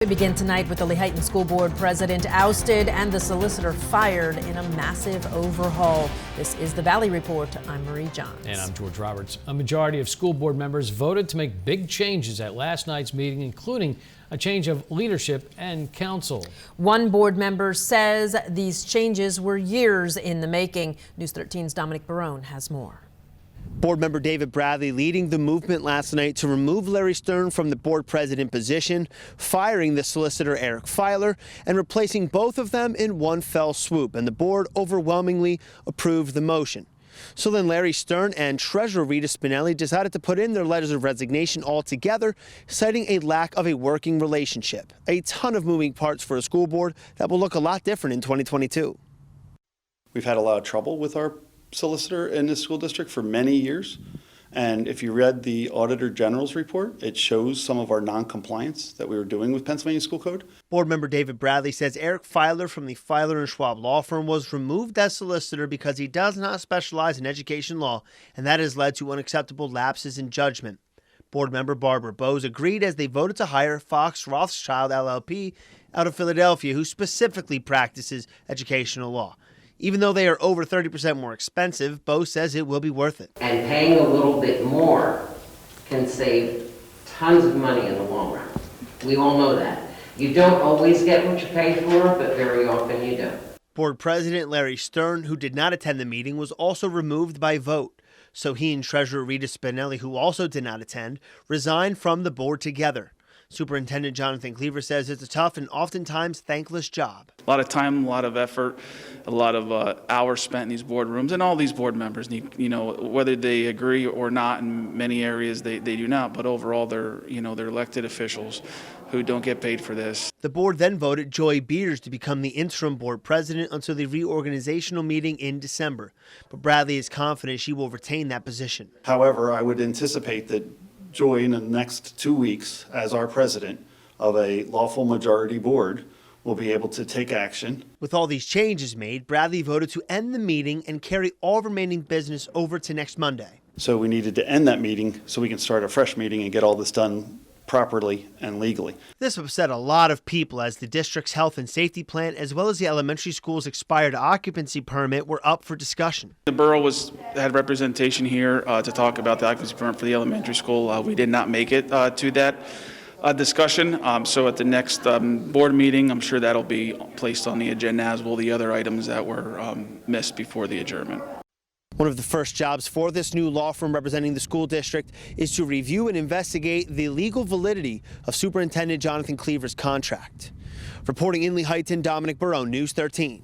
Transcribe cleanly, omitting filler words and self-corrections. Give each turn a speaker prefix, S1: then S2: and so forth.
S1: We begin tonight with the Lehighton School Board president ousted and the solicitor fired in a massive overhaul. This is the Valley Report. I'm Marie Johns.
S2: And I'm George Roberts. A majority of school board members voted to make big changes at last night's meeting, including a change of leadership and council.
S1: One board member says these changes were years in the making. News 13's Dominic Barone has more.
S3: Board member David Bradley leading the movement last night to remove Larry Stern from the board president position, firing the solicitor Eric Filer, and replacing both of them in one fell swoop. And the board overwhelmingly approved the motion. So then Larry Stern and Treasurer Rita Spinelli decided to put in their letters of resignation altogether, citing a lack of a working relationship. A ton of moving parts for a school board that will look a lot different in 2022.
S4: We've had a lot of trouble with our solicitor in the school district for many years. And if you read the Auditor General's report, it shows some of our non-compliance that we were doing with Pennsylvania School Code.
S3: Board member David Bradley says Eric Filer from the Filer & Schwab law firm was removed as solicitor because he does not specialize in education law, and that has led to unacceptable lapses in judgment. Board member Barbara Bowes agreed as they voted to hire Fox Rothschild LLP out of Philadelphia, who specifically practices educational law. Even though they are over 30% more expensive, Bowes says it will be worth it.
S5: And paying a little bit more can save tons of money in the long run. We all know that. You don't always get what you pay for, but very often you do.
S3: Board President Larry Stern, who did not attend the meeting, was also removed by vote. So he and Treasurer Rita Spinelli, who also did not attend, resigned from the board together. Superintendent Jonathan Cleaver says it's a tough and oftentimes thankless job.
S6: A lot of time, a lot of effort, a lot of hours spent in these boardrooms, and all these board members need, whether they agree or not, in many areas they do not, but overall they're elected officials who don't get paid for this.
S3: The board then voted Joy Beaters to become the interim board president until the reorganizational meeting in December. But Bradley is confident she will retain that position.
S4: However, I would anticipate that Joy, in the next 2 weeks, as our president of a lawful majority board, will be able to take action.
S3: With all these changes made, Bradley voted to end the meeting and carry all remaining business over to next Monday.
S4: So we needed to end that meeting so we can start a fresh meeting and get all this done properly and legally.
S3: This upset a lot of people as the district's health and safety plan, as well as the elementary school's expired occupancy permit, were up for discussion.
S6: The borough had representation here to talk about the occupancy permit for the elementary school. We did not make it to that discussion. So at the next board meeting, I'm sure that'll be placed on the agenda, as will the other items that were missed before the adjournment.
S3: One of the first jobs for this new law firm representing the school district is to review and investigate the legal validity of Superintendent Jonathan Cleaver's contract. Reporting in Lehighton, Dominic Barone, News 13.